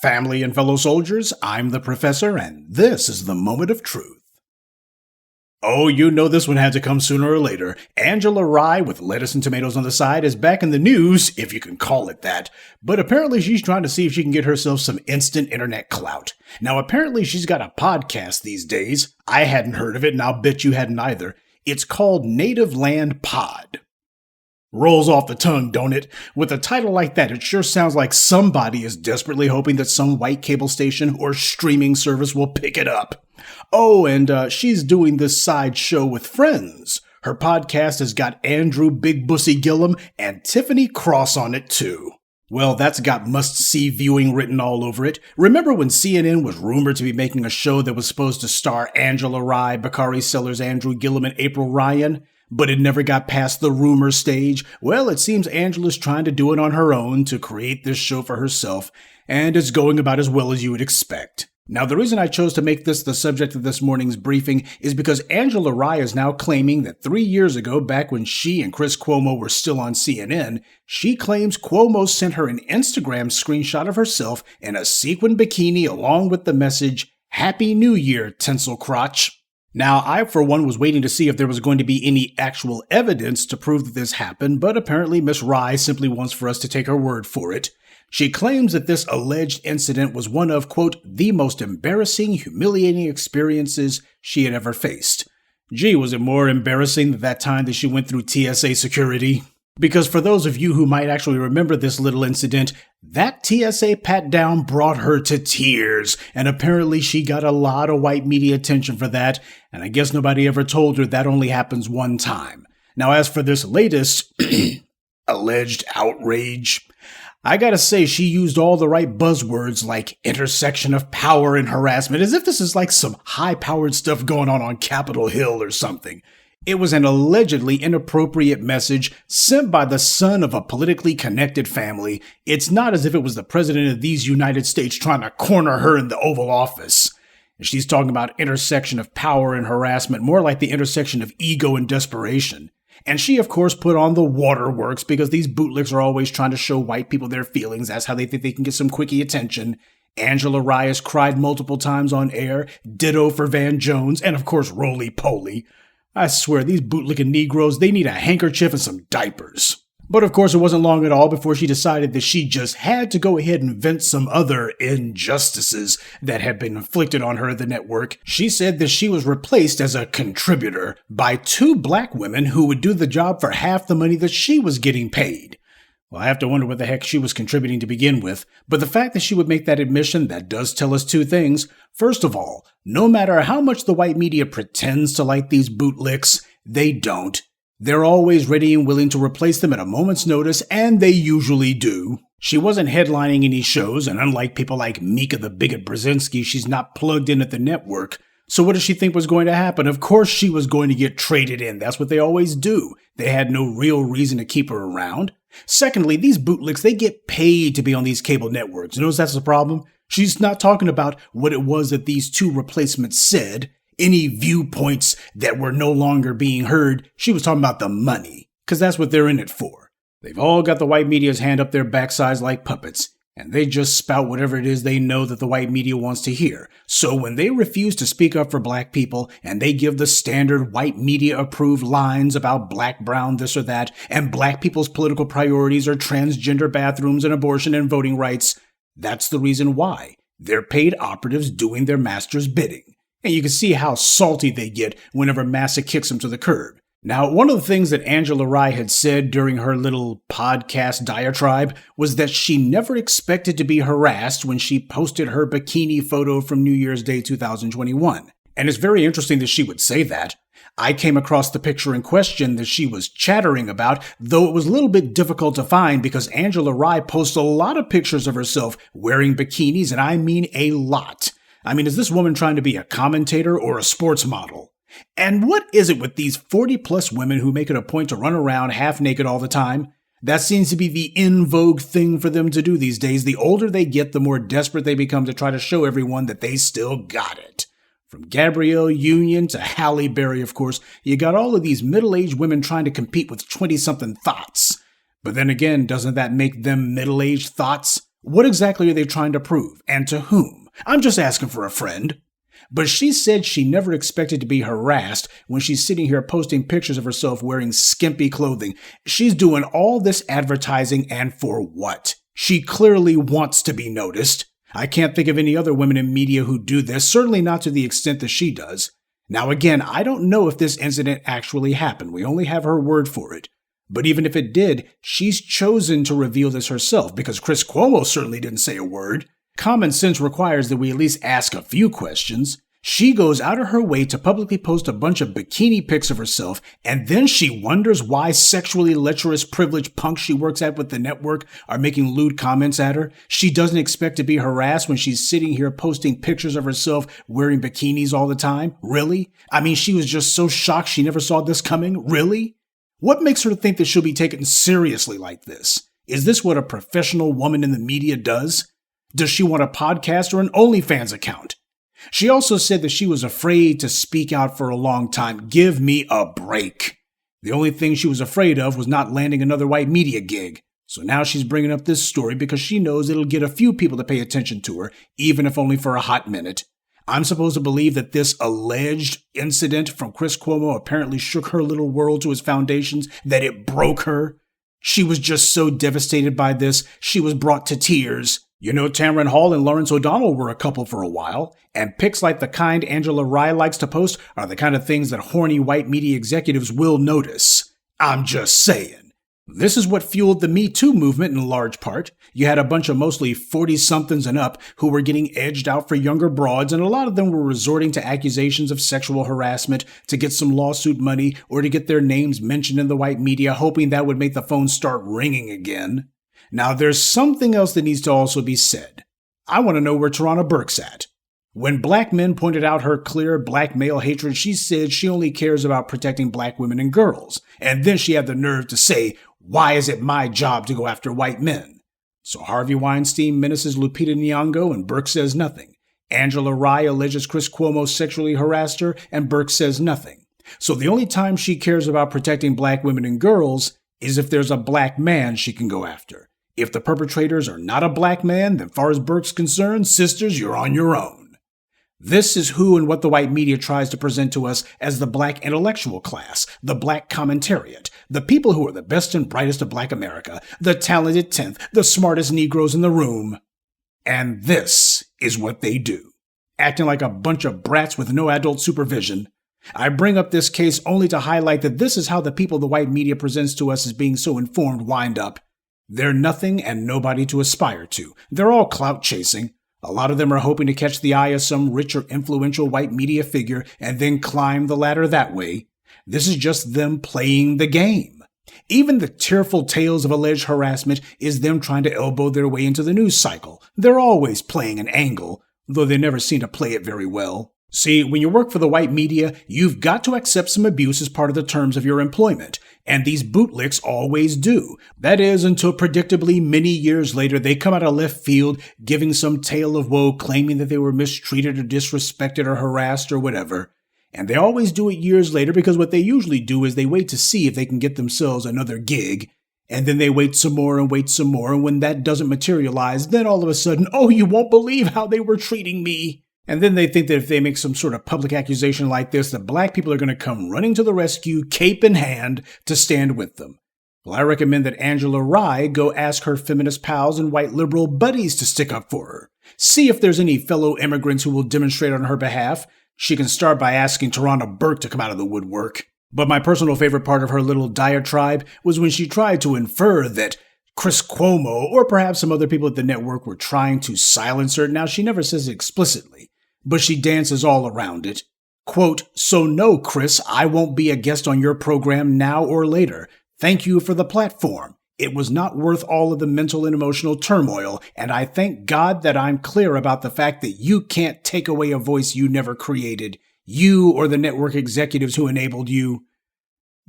Family and fellow soldiers, I'm the Professor, and this is the Moment of Truth. Oh, you know this one had to come sooner or later. Angela Rye, with lettuce and tomatoes on the side, is back in the news, if you can call it that. But apparently she's trying to see if she can get herself some instant internet clout. Now, apparently she's got a podcast these days. I hadn't heard of it, and I'll bet you hadn't either. It's called Native Land Pod. Rolls off the tongue, don't it? With a title like that, it sure sounds like somebody is desperately hoping that some white cable station or streaming service will pick it up. Oh, and she's doing this side show with friends. Her podcast has got Andrew Big Bussy Gillum and Tiffany Cross on it, too. Well, that's got must-see viewing written all over it. Remember when CNN was rumored to be making a show that was supposed to star Angela Rye, Bakari Sellers, Andrew Gillum, and April Ryan? But it never got past the rumor stage? Well, it seems Angela's trying to do it on her own to create this show for herself, and it's going about as well as you would expect. Now, the reason I chose to make this the subject of this morning's briefing is because Angela Rye is now claiming that 3 years ago, back when she and Chris Cuomo were still on CNN, she claims Cuomo sent her an Instagram screenshot of herself in a sequin bikini along with the message, "Happy New Year, tinsel crotch." Now, I, for one, was waiting to see if there was going to be any actual evidence to prove that this happened, but apparently Miss Rye simply wants for us to take her word for it. She claims that this alleged incident was one of, quote, the most embarrassing, humiliating experiences she had ever faced. Gee, was it more embarrassing than that time that she went through TSA security? Because for those of you who might actually remember this little incident, that TSA pat-down brought her to tears, and apparently she got a lot of white media attention for that, and I guess nobody ever told her that only happens one time. Now, as for this latest alleged outrage, I gotta say she used all the right buzzwords like intersection of power and harassment, as if this is like some high-powered stuff going on Capitol Hill or something. It was an allegedly inappropriate message sent by the son of a politically connected family. It's not as if it was the president of these United States trying to corner her in the Oval Office. And she's talking about intersection of power and harassment, more like the intersection of ego and desperation. And she, of course, put on the waterworks because these bootlicks are always trying to show white people their feelings. That's how they think they can get some quickie attention. Angela Rye has cried multiple times on air, ditto for Van Jones, and of course, roly-poly. I swear, these bootlicking Negroes, they need a handkerchief and some diapers. But of course, it wasn't long at all before she decided that she just had to go ahead and vent some other injustices that had been inflicted on her at the network. She said that she was replaced as a contributor by 2 black women who would do the job for half the money that she was getting paid. Well, I have to wonder what the heck she was contributing to begin with, but the fact that she would make that admission, that does tell us 2 things. First of all, no matter how much the white media pretends to like these bootlicks, they don't. They're always ready and willing to replace them at a moment's notice, and they usually do. She wasn't headlining any shows, and unlike people like Mika the Bigot Brzezinski, she's not plugged in at the network. So what did she think was going to happen? Of course she was going to get traded in. That's what they always do. They had no real reason to keep her around. Secondly, these bootlicks, they get paid to be on these cable networks. Notice that's the problem? She's not talking about what it was that these 2 replacements said, any viewpoints that were no longer being heard. She was talking about the money, because that's what they're in it for. They've all got the white media's hand up their backsides like puppets, and they just spout whatever it is they know that the white media wants to hear. So when they refuse to speak up for black people, and they give the standard white media-approved lines about black, brown, this or that, and black people's political priorities are transgender bathrooms and abortion and voting rights, that's the reason why. They're paid operatives doing their master's bidding. And you can see how salty they get whenever Massa kicks them to the curb. Now, one of the things that Angela Rye had said during her little podcast diatribe was that she never expected to be harassed when she posted her bikini photo from New Year's Day 2021. And it's very interesting that she would say that. I came across the picture in question that she was chattering about, though it was a little bit difficult to find because Angela Rye posts a lot of pictures of herself wearing bikinis, and I mean a lot. I mean, is this woman trying to be a commentator or a sports model? And what is it with these 40-plus women who make it a point to run around half naked all the time? That seems to be the in vogue thing for them to do these days. The older they get, the more desperate they become to try to show everyone that they still got it. From Gabrielle Union to Halle Berry, of course, you got all of these middle-aged women trying to compete with 20-something thoughts. But then again, doesn't that make them middle-aged thoughts? What exactly are they trying to prove, and to whom? I'm just asking for a friend. But she said she never expected to be harassed when she's sitting here posting pictures of herself wearing skimpy clothing. She's doing all this advertising, and for what? She clearly wants to be noticed. I can't think of any other women in media who do this, certainly not to the extent that she does. Now again, I don't know if this incident actually happened. We only have her word for it. But even if it did, she's chosen to reveal this herself because Chris Cuomo certainly didn't say a word. Common sense requires that we at least ask a few questions. She goes out of her way to publicly post a bunch of bikini pics of herself, and then she wonders why sexually lecherous privileged punks she works at with the network are making lewd comments at her. She doesn't expect to be harassed when she's sitting here posting pictures of herself wearing bikinis all the time. Really? I mean, she was just so shocked she never saw this coming. Really? What makes her think that she'll be taken seriously like this? Is this what a professional woman in the media does? Does she want a podcast or an OnlyFans account? She also said that she was afraid to speak out for a long time. Give me a break. The only thing she was afraid of was not landing another white media gig. So now she's bringing up this story because she knows it'll get a few people to pay attention to her, even if only for a hot minute. I'm supposed to believe that this alleged incident from Chris Cuomo apparently shook her little world to its foundations, that it broke her. She was just so devastated by this, she was brought to tears. You know, Tamron Hall and Lawrence O'Donnell were a couple for a while, and pics like the kind Angela Rye likes to post are the kind of things that horny white media executives will notice. I'm just saying. This is what fueled the Me Too movement in large part. You had a bunch of mostly 40-somethings and up who were getting edged out for younger broads, and a lot of them were resorting to accusations of sexual harassment to get some lawsuit money or to get their names mentioned in the white media, hoping that would make the phone start ringing again. Now, there's something else that needs to also be said. I want to know where Tarana Burke's at. When black men pointed out her clear black male hatred, she said she only cares about protecting black women and girls. And then she had the nerve to say, why is it my job to go after white men? So Harvey Weinstein menaces Lupita Nyong'o and Burke says nothing. Angela Rye alleges Chris Cuomo sexually harassed her and Burke says nothing. So the only time she cares about protecting black women and girls is if there's a black man she can go after. If the perpetrators are not a black man, then far as Burke's concerned, sisters, you're on your own. This is who and what the white media tries to present to us as the black intellectual class, the black commentariat, the people who are the best and brightest of black America, the talented 10th, the smartest Negroes in the room. And this is what they do, acting like a bunch of brats with no adult supervision. I bring up this case only to highlight that this is how the people the white media presents to us as being so informed wind up. They're nothing and nobody to aspire to. They're all clout chasing. A lot of them are hoping to catch the eye of some rich or influential white media figure and then climb the ladder that way. This is just them playing the game. Even the tearful tales of alleged harassment is them trying to elbow their way into the news cycle. They're always playing an angle, though they never seem to play it very well. See, when you work for the white media, you've got to accept some abuse as part of the terms of your employment. And these bootlicks always do. That is, until predictably many years later, they come out of left field, giving some tale of woe, claiming that they were mistreated or disrespected or harassed or whatever. And they always do it years later because what they usually do is they wait to see if they can get themselves another gig. And then they wait some more and wait some more. And when that doesn't materialize, then all of a sudden, oh, you won't believe how they were treating me. And then they think that if they make some sort of public accusation like this, that black people are going to come running to the rescue, cape in hand, to stand with them. Well, I recommend that Angela Rye go ask her feminist pals and white liberal buddies to stick up for her. See if there's any fellow immigrants who will demonstrate on her behalf. She can start by asking Tarana Burke to come out of the woodwork. But my personal favorite part of her little diatribe was when she tried to infer that Chris Cuomo, or perhaps some other people at the network, were trying to silence her. Now, she never says it explicitly, but she dances all around it. Quote, so no, Chris, I won't be a guest on your program now or later. Thank you for the platform. It was not worth all of the mental and emotional turmoil, and I thank God that I'm clear about the fact that you can't take away a voice you never created, you or the network executives who enabled you.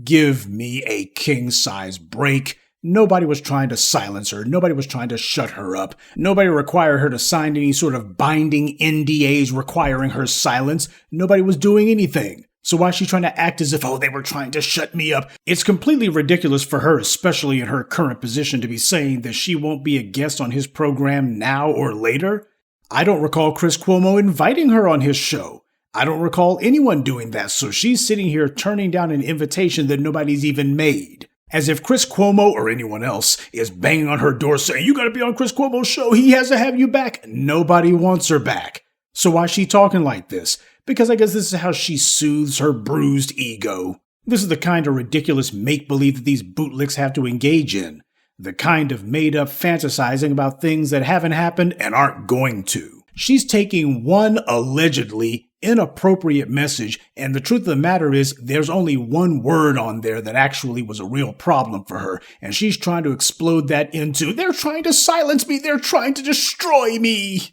Give me a king-size break. Nobody was trying to silence her. Nobody was trying to shut her up. Nobody required her to sign any sort of binding NDAs requiring her silence. Nobody was doing anything. So why is she trying to act as if, oh, they were trying to shut me up? It's completely ridiculous for her, especially in her current position, to be saying that she won't be a guest on his program now or later. I don't recall Chris Cuomo inviting her on his show. I don't recall anyone doing that, so she's sitting here turning down an invitation that nobody's even made. As if Chris Cuomo or anyone else is banging on her door saying, you gotta be on Chris Cuomo's show, he has to have you back. Nobody wants her back. So why is she talking like this? Because I guess this is how she soothes her bruised ego. This is the kind of ridiculous make-believe that these bootlicks have to engage in. The kind of made-up fantasizing about things that haven't happened and aren't going to. She's taking one allegedly inappropriate message, and the truth of the matter is there's only one word on there that actually was a real problem for her, and she's trying to explode that into, they're trying to silence me, they're trying to destroy me.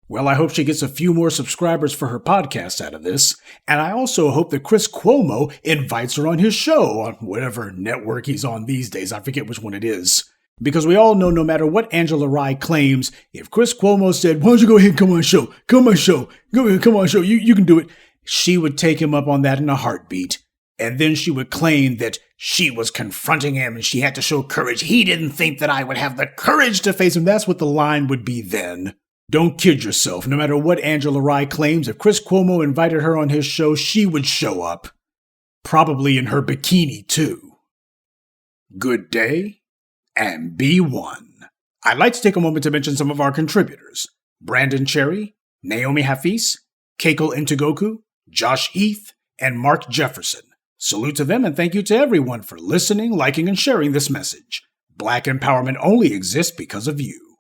Well, I hope she gets a few more subscribers for her podcast out of this, and I also hope that Chris Cuomo invites her on his show on whatever network he's on these days. I forget which one it is. Because we all know no matter what Angela Rye claims, if Chris Cuomo said, why don't you go ahead and come on show, come on show, go ahead, come on show, you can do it, she would take him up on that in a heartbeat. And then she would claim that she was confronting him and she had to show courage. He didn't think that I would have the courage to face him. That's what the line would be then. Don't kid yourself. No matter what Angela Rye claims, if Chris Cuomo invited her on his show, she would show up. Probably in her bikini, too. Good day, and be one. I'd like to take a moment to mention some of our contributors. Brandon Cherry, Naomi Hafiz, Keiko Intigoku, Josh Heath, and Mark Jefferson. Salute to them and thank you to everyone for listening, liking, and sharing this message. Black empowerment only exists because of you.